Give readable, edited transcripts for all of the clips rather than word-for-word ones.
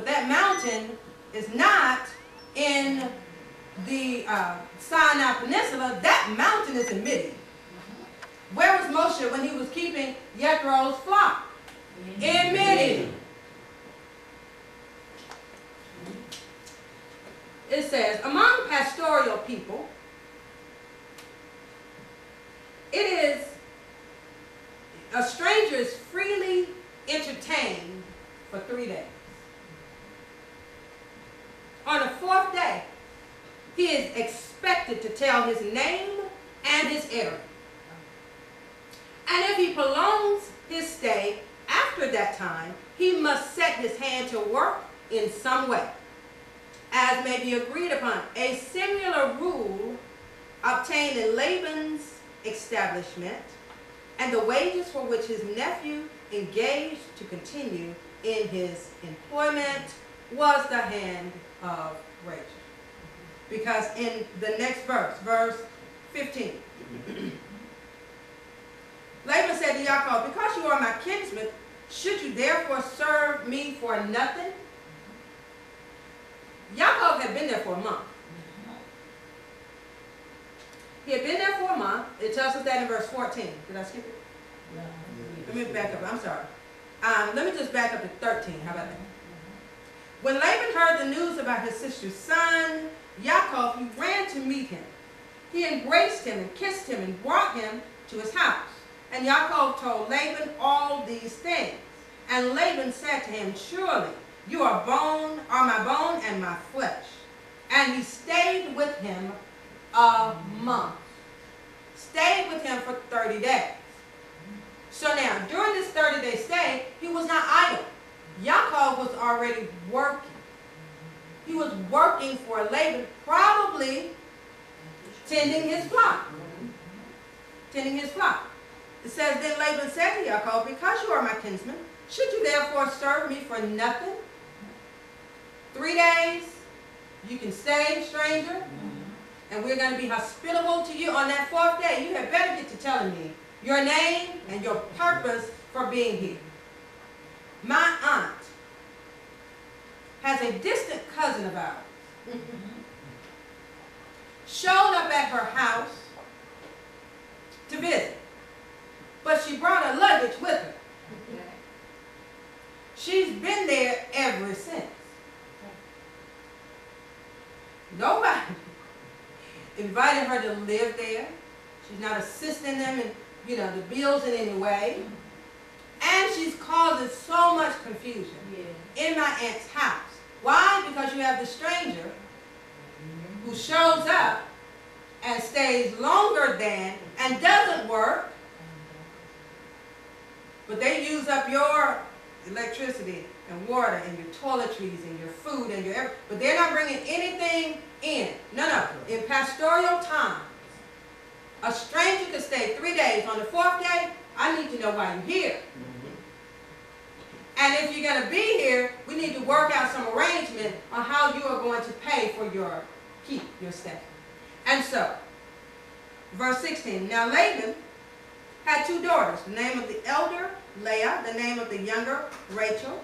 but that mountain is not in the Sinai Peninsula. That mountain is in Midian. Where was Moshe when he was keeping Jethro's flock? In Midian. It says, among pastoral people, it is a stranger is freely entertained for 3 days. On the 4th day, he is expected to tell his name and his errand. And if he prolongs his stay after that time, he must set his hand to work in some way, as may be agreed upon. A similar rule obtained in Laban's establishment, and the wages for which his nephew engaged to continue in his employment was the hand of Rachel. Because in the next verse, verse 15, Laban said to Yaakov, because you are my kinsman, should you therefore serve me for nothing? Yaakov had been there for a month. He had been there for a month. It tells us that in verse 14. Did I skip it? No. Let me back up. I'm sorry. Let me just back up to 13. How about that? When Laban heard the news about his sister's son, Yaakov, he ran to meet him. He embraced him and kissed him and brought him to his house. And Yaakov told Laban all these things. And Laban said to him, surely you are my bone and my flesh. And he stayed with him a month. Stayed with him for 30 days. So now, during this 30-day stay, he was not idle. Yaakov was already working. He was working for Laban, probably tending his flock. Tending his flock. It says, then Laban said to Yaakov, because you are my kinsman, should you therefore serve me for nothing? 3 days, you can stay, stranger, and we're going to be hospitable to you. On that 4th day, you had better get to telling me your name and your purpose for being here. My aunt has a distant cousin of ours. Showed up at her house to visit, but she brought her luggage with her. She's been there ever since. Nobody invited her to live there. She's not assisting them in, the bills in any way. And she's causing so much confusion in my aunt's house. Why? Because you have the stranger who shows up and stays longer than and doesn't work, but they use up your electricity and water and your toiletries and your food and your everything, but they're not bringing anything in. No. In pastoral time, a stranger could stay 3 days. On the 4th day, I need to know why you're here. And if you're going to be here, we need to work out some arrangement on how you are going to pay for your keep, your stay. And so, verse 16, now Laban had 2 daughters, the name of the elder, Leah, the name of the younger, Rachel.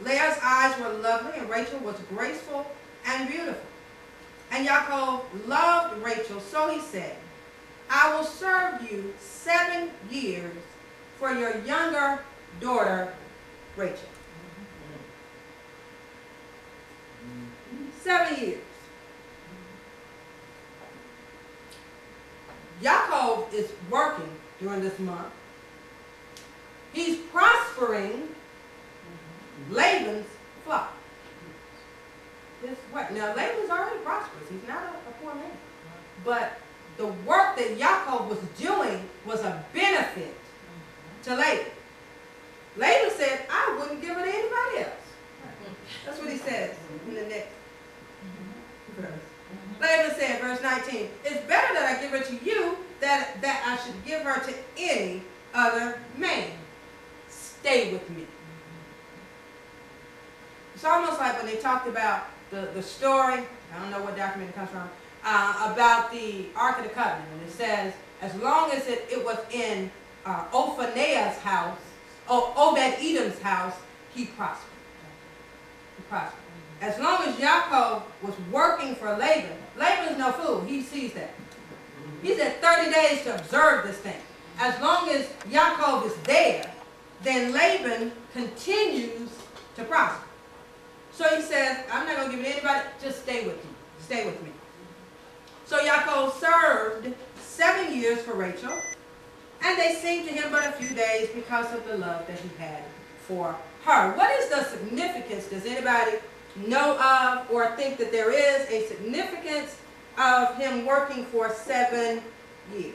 Leah's eyes were lovely, and Rachel was graceful and beautiful. And Yaakov loved Rachel, so he said, I will serve you 7 years for your younger daughter, Rachel. 7 years. Yaakov is working during this month. He's prospering Laban's flock. Now, Laban's already prosperous. He's not a poor man. But the work that Yaakov was doing was a benefit to Laban. Laban said, I wouldn't give it to anybody else. That's what he says in the next verse. Laban said, verse 19, it's better that I give her to you than that I should give her to any other man. Stay with me. It's almost like when they talked about the story, I don't know what document it comes from, about the Ark of the Covenant. And it says, as long as it was in Ophaniah's house, Obed-Edom's house, he prospered. prosper. As long as Yaakov was working for Laban, Laban's no fool. He sees that. He said 30 days to observe this thing. As long as Yaakov is there, then Laban continues to prosper. So he says, I'm not going to give it to anybody, just stay with me. Stay with me. So Yaakov served 7 years for Rachel, and they seemed to him but a few days because of the love that he had for her. What is the significance? Does anybody know of or think that there is a significance of him working for 7 years?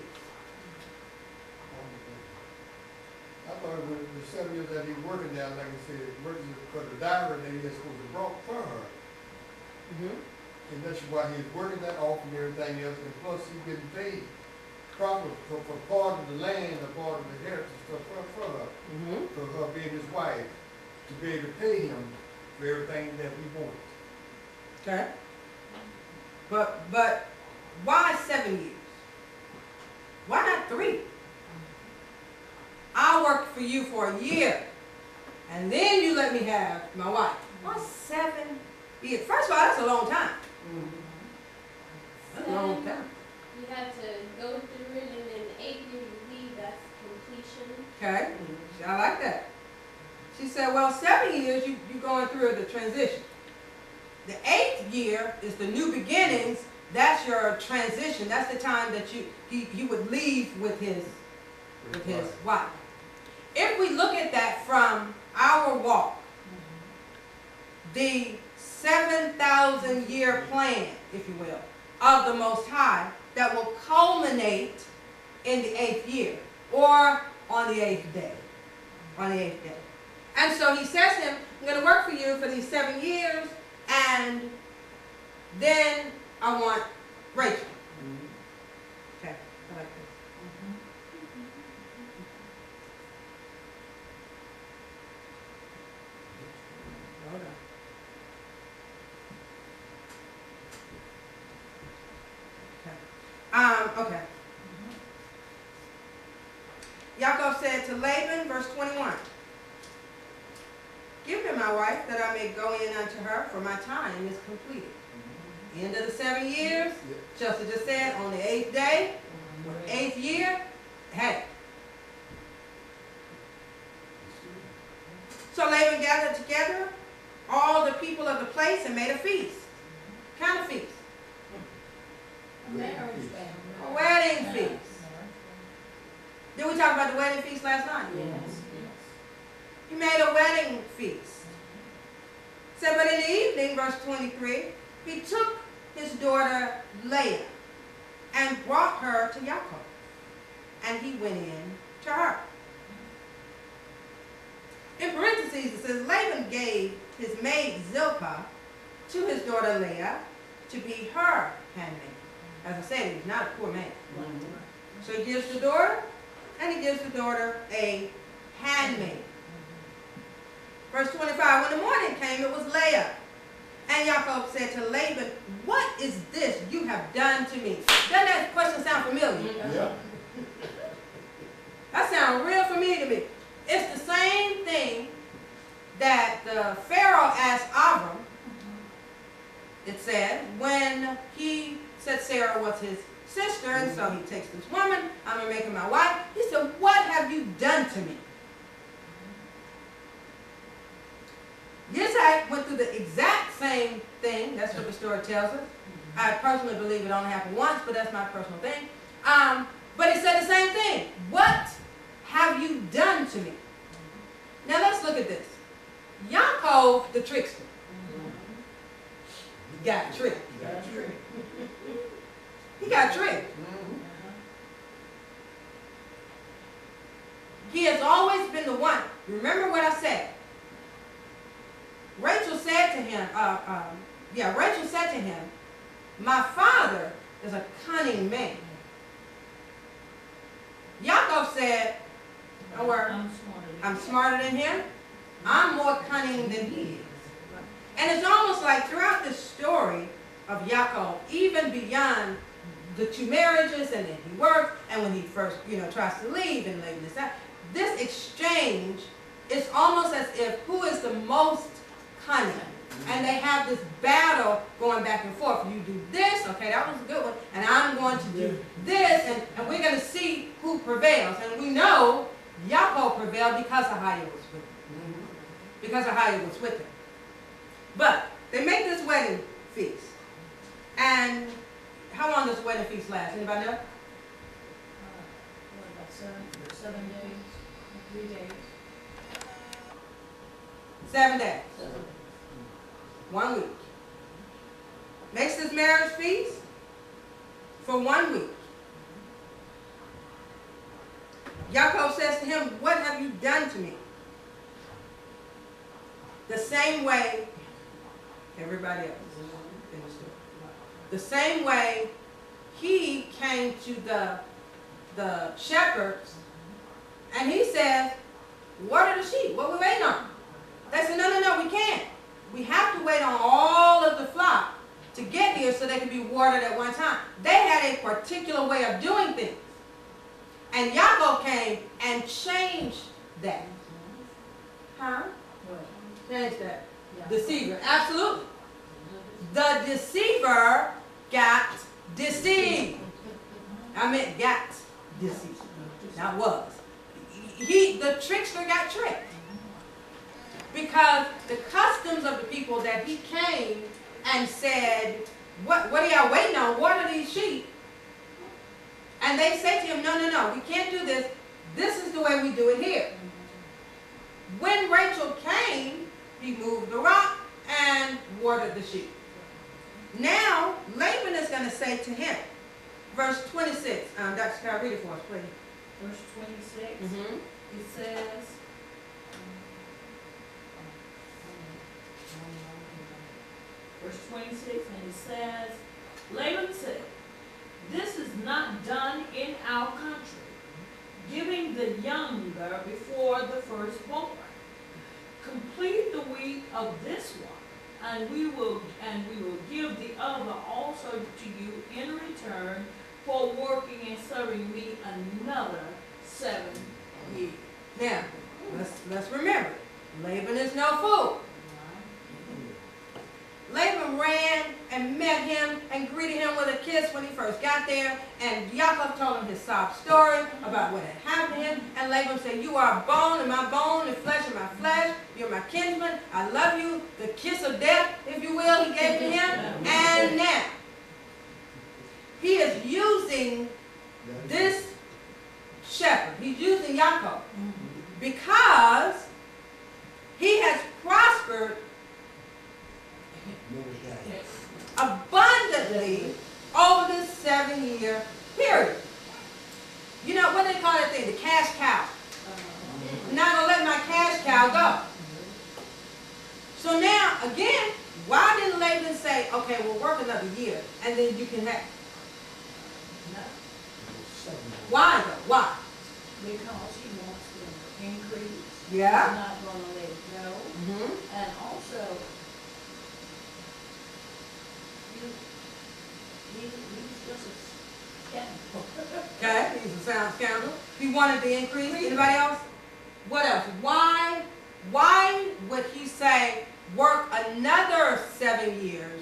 I thought it was the 7 years that he was working there, like I said, working for the diver that he was supposed to brought for her. And that's why he was working that off and everything else, and plus he getting paid proper for part of the land, or part of the inheritance for her, for her being his wife, to be able to pay him for everything that we wanted. Okay. But why 7 years? Why not 3? I worked for you for a year, and then you let me have my wife. Why 7 years? First of all, that's a long time. That's a long time. You have to go through it, and then 8 years you leave, that's completion. Okay, I like that. She said, well, 7 years you're going through the transition. The 8th year is the new beginnings. That's your transition. That's the time that he would leave with his wife. If we look at that from our walk, the 7,000-year plan, if you will, of the Most High that will culminate in the 8th year or on the 8th day. On the 8th day. And so he says to him, I'm going to work for you for these 7 years, and then I want Rachel. Okay, I like this. Hold on. Okay. Yaakov said to Laban, verse 21, give me my wife, that I may go in unto her, for my time is completed. End of the 7 years, Chelsea just said, on the 8th day, 8th year, hey. So Laban gathered together all the people of the place and made a feast. What kind of feast? A wedding feast. Did we talk about the wedding feast last night? Yes. He made a wedding feast. So, but in the evening, verse 23, he took his daughter Leah and brought her to Yaakov. And he went in to her. In parentheses, it says, Laban gave his maid Zilpah to his daughter Leah to be her handmaid. As I said, he was not a poor man. So he gives the daughter, and he gives the daughter a handmaid. Verse 25, when the morning came, it was Leah. And Yaakov said to Laban, what is this you have done to me? Doesn't that question sound familiar? Yeah. That sounds real familiar to me. It's the same thing that the Pharaoh asked Abram, it said, when he said Sarah was his sister, and so he takes this woman, I'm going to make her my wife. He said, what have you done to me? Yitzhak went through the exact same thing. That's what the story tells us. I personally believe it only happened once, but that's my personal thing. But he said the same thing. What have you done to me? Now let's look at this. Yaakov, the trickster. He got tricked. He got tricked. He has always been the one. Remember what I said. Rachel said to him, Rachel said to him, my father is a cunning man. Yaakov said, don't worry, I'm smarter than him. I'm more cunning than he is. And it's almost like throughout this story of Yaakov, even beyond the 2 marriages, and then he works, and when he first, tries to leave and leaving this out, this exchange is almost as if who is the most cunning. and they have this battle going back and forth. You do this, okay, that was a good one, and I'm going to do this, and we're going to see who prevails. And we know Yaakov prevailed because Ahia was with him. Because Ahia was with him. But they make this wedding feast. And how long does the wedding feast last? Anybody know? About 7 days, 3 days. 7 days. 1 week. Makes this marriage feast for 1 week. Yaakov says to him, what have you done to me? The same way everybody else in the story. The same way he came to the shepherds and he says, what are the sheep? What are we waiting on? They said, no, we can't. We have to wait on all of the flock to get here so they can be watered at one time. They had a particular way of doing things. And Yaakov came and changed that. Huh? Changed that. Deceiver. Absolutely. The deceiver got deceived. I meant got deceived. Not was. The trickster got tricked. Because the customs of the people that he came and said, what are y'all waiting on? What are these sheep? And they say to him, no, we can't do this. This is the way we do it here. When Rachel came, he moved the rock and watered the sheep. Now, Laban is going to say to him, verse 26. Dr. Scott, read it for us, please. Verse 26, Mm-hmm. it says, verse 26, and it says, Laban said, this is not done in our country, giving the younger before the firstborn. Complete the week of this one, and we will give the other also to you in return for working and serving me another 7 years. Now, let's remember, Laban is no fool. Laban ran and met him and greeted him with a kiss when he first got there. And Yaakov told him his sob story about what had happened to him. And Laban said, you are a bone of my bone and flesh of my flesh. You're my kinsman. I love you. The kiss of death, if you will, he gave to him. And now, he is using this shepherd. He's using Yaakov because he has prospered abundantly over this 7-year period. You know, what do they call that thing? The cash cow. I'm not going to let my cash cow go. So now, again, why didn't Laban say, okay, we'll work another year and then you can have? No, Why though? Why? because he wants to increase. Yeah. He's not going to let it go. Mm-hmm. And also, he's just a scandal. Okay, he's a sound scoundrel. He wanted the increase. Anybody else? What else? Why would he say, work another 7 years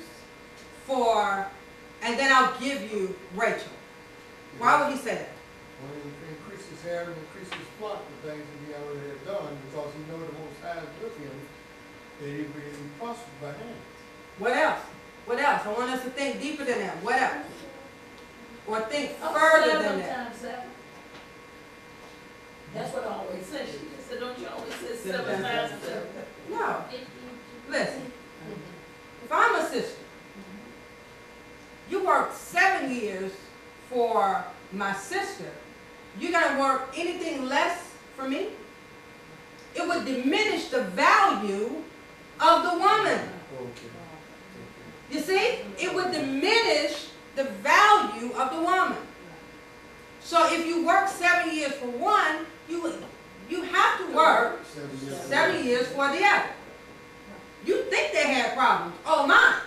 and then I'll give you Rachel? Why would he say that? Well, he increases hair and increases flock, the things that he already had done, because he knows the Most High is with him, and he will prosper by him. What else? What else? I want us to think deeper than that. What else? Or think further than that. 7 times 7. That's what I always say. She just said, don't you always say 7 times 7? No. Listen. If I'm a sister, you work 7 years for my sister, you're going to work anything less for me? It would diminish the value of the woman. You see? It would diminish the value of the woman. So if you work 7 years for one, you have to work 7 years for the other. You think they had problems. Oh my.